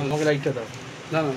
আমাকে লাইটটা দাও। না না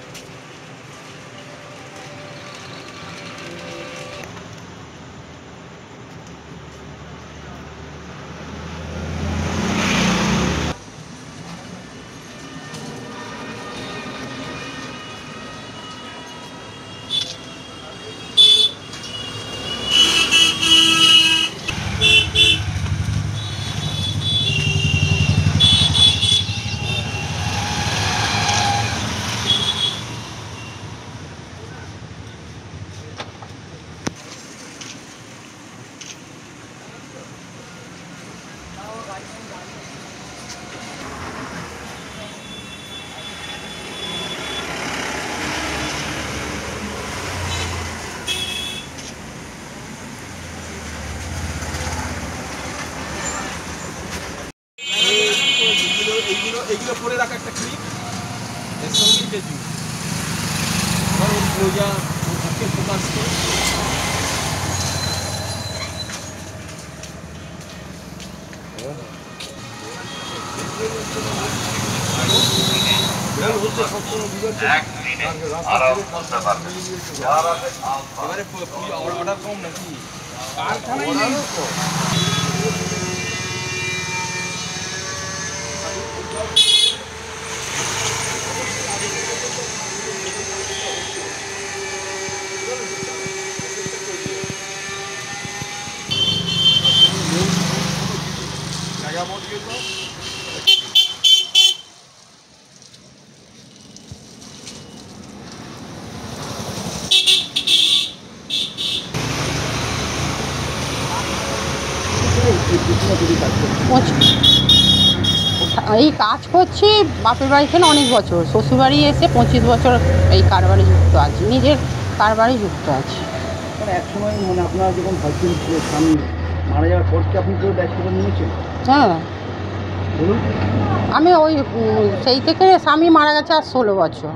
এইগুলো করে রাখা একটা ক্লিপ এর সঙ্গেই পেঁচু ওর রোজা ওকে ফোকাস করে এবারে অর্ডার কম নাকি কারখানায় নেই তো জায়গা মোট গেল এই কাজ করছি বাপের বাড়ি থেকে অনেক বছর, শ্বশুরবাড়ি এসে 25 বছর এই কারবারে যুক্ত আছি, নিজের কারবারে যুক্ত আছি। এক সময় মানে আপনারা যখন হাজবেন্ড স্বামী মারা যাওয়ার পর কি আপনি কেউ দায়িত্ব নিয়েছেন? হ্যাঁ, বলুন। আমি ওই সেই থেকে স্বামী মারা গেছে আর 16 বছর,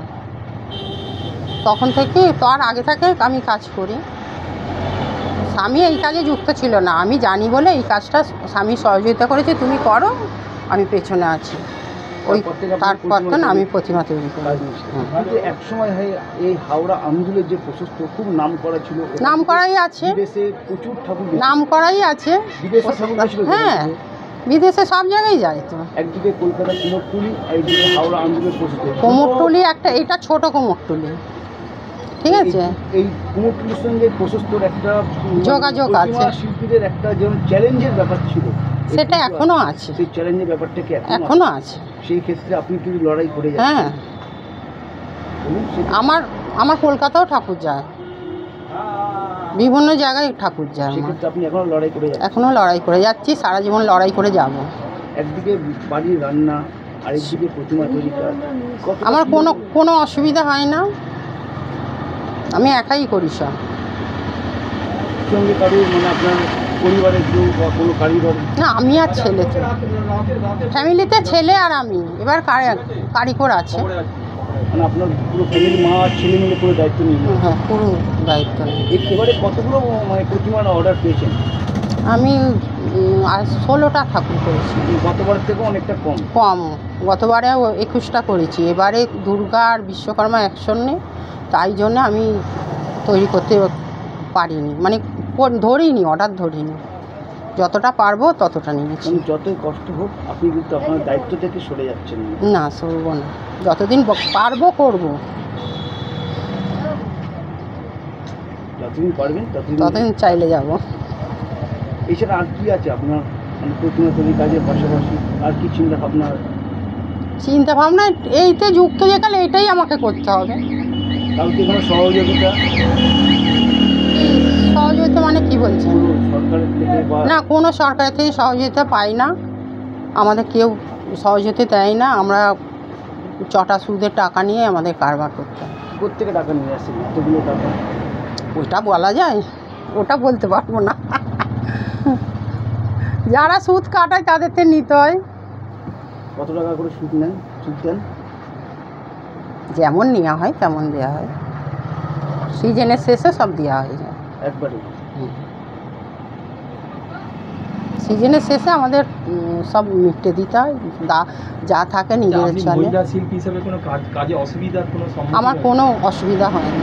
তখন থেকে তার আগে থেকে আমি কাজ করি। স্বামী এই কাজে যুক্ত ছিল না, আমি জানি বলে এই কাজটা স্বামী সহযোগিতা করেছে, তুমি করো আমি পেছনে আছি। ওই তারপর তো আমি প্রতিমা তৈরি করি। এক সময় এই হাওড়া আন্দোলনের যে প্রশস্ত খুব নাম করা ছিল, নাম করাই আছে, বিদেশে প্রচুর ঠাকুর নাম করাই আছে, হ্যাঁ বিদেশে সব জায়গায় যায় তো। একদিকে কলকাতা কুমোরটুলি, একদিকে হাওড়া আন্দোলনের প্রশস্ত কুমোরটুলি একটা, এটা ছোট কুমোরটুলি, ঠিক আছে। এই কুমোরটুলির সঙ্গে প্রশস্তর একটা যোগাযোগ আছে, শিল্পীদের একটা যেমন চ্যালেঞ্জের ব্যাপার ছিল, সেটা এখনো আছে, সেই চ্যালেঞ্জের ব্যাপারটা কি এখনো আছে? সেই ক্ষেত্রে আপনি কি লড়াই করে যাচ্ছেন? হ্যাঁ, আমার কলকাতাও ঠাকুর যায়, বিভিন্ন জায়গায় ঠাকুর যায়, আপনি এখনো লড়াই করে যাচ্ছেন? এখনো লড়াই করে যাচ্ছি, সারা জীবন লড়াই করে যাব। একদিকে বাড়ির রান্না, আরেকদিকে প্রতিমা তৈরি কাজ, আমার কোনো অসুবিধা হয় না, আমি একাই করি সব। সঙ্গে কারো মানে আপনার পরিবারের কেউ বা কোনো কারিগর? না, আমি আর ছেলে, তো ফ্যামিলিতে ছেলে আর আমি, এবার কারিগর আছে, মানে আপনার পুরো ফ্যামিলি মা আর ছেলে মিলে পুরো দায়িত্ব নিয়ে? হ্যাঁ, পুরো দায়িত্ব। এবারে কতগুলো মানে প্রতিমার অর্ডার পেয়েছেন? আমি 16টা ঠাকুর করেছি। গতবারের থেকেও অনেকটা কম, গতবারে 21টা করেছি, এবারে দুর্গা আর বিশ্বকর্মা একসঙ্গে, তাই জন্য আমি তৈরি করতে পারিনি, মানে ধরিনি, অর্ডার ধরিনি, যতটা পারবো ততটা নিয়েছি। যতই কষ্ট হোক আপনি কিন্তু আপনার দায়িত্ব থেকে সরে যাচ্ছেন না? সরবো না, যতদিন পারবো করবো, যতদিন পারবেন ততদিন চাইলে যাব। এছাড়া আর কি আছে আপনার মানে প্রতিমা তৈরি কাজের পাশাপাশি আর কি চিন্তা ভাবনা? এইতে যুক্ত যে কালে এটাই আমাকে করতে হবে। কাউকে কোনো সহযোগিতা মানে কি বলছেন? সরকারের থেকে? না, কোনো সরকারের থেকে সহযোগিতা পাই না, আমাদের কেউ সহযোগিতা দেয় না, আমরা চটা সুদের টাকা নিয়ে আমাদের কারবার করতে হয়। কোত্থেকে টাকা নিয়ে আসেন এতগুলো টাকা? ওটা বলা যায়? ওটা বলতে পারবো না। যারা সুদ কাটায় তাদের থেকে নিতে হয়। কত টাকা করে সুদ নেন? সুদ দেন? যেমন নেওয়া হয় তেমন দেওয়া হয়, সিজনের শেষে সব দেওয়া হয়ে যায় একবারে। সিজনের শেষে আমাদের সব মিটে দিতে হয়, যা থাকে নিজেদের আপনি চলে। মহিলা শিল্পী হিসেবে কোনো কাজে অসুবিধার কোনো সম্মুখীন আমার হন? কোনো অসুবিধা হয়নি।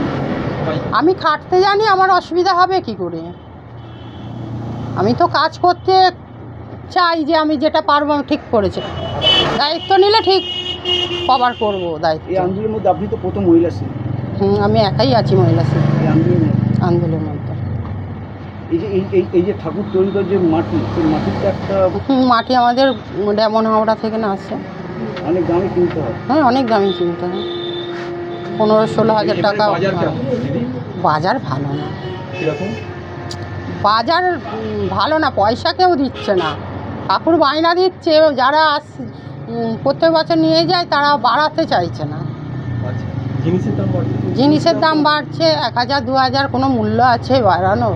হয়? আমি খাটতে জানি, আমার অসুবিধা হবে কি করে? আমি তো কাজ করতে চাই, যে আমি যেটা পারবো আমি ঠিক করেছি, দায়িত্ব নিলে ঠিক কভার করবো দায়িত্ব। এই আন্দোলনের মধ্যে আপনি তো প্রথম মহিলা শিল্পী আমি একাই আছি মহিলা শিল্পী এই আন্দোলনের মধ্যে। আন্দোলনের মধ্যে। এই যে ঠাকুর তৈরি করে যে মাটি, সেই মাটিটা একটা মাটি আমাদের ডেমন হাওড়া থেকে না আসে। অনেক দামে কিনতে হয়। হ্যাঁ, অনেক দামি কিনতে হয়, 15-16 হাজার এবারে টাকা। বাজার কেমন দিদি? বাজার ভালো না, কিরকম? বাজার ভালো না, পয়সা কেউ দিচ্ছে না। ঠাকুর বায়না দিচ্ছে, যারা প্রত্যেক বছর নিয়ে যায় তারা বাড়াতে চাইছে না। আচ্ছা, জিনিসের দাম বাড়ছে? জিনিসের দাম বাড়ছে, 1000-2000 কোনো মূল্য আছে বাড়ানো,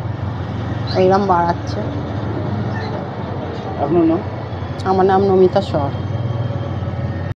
এইরকম বাড়াচ্ছে। আপনার নাম? আমার নাম নমিতা সর।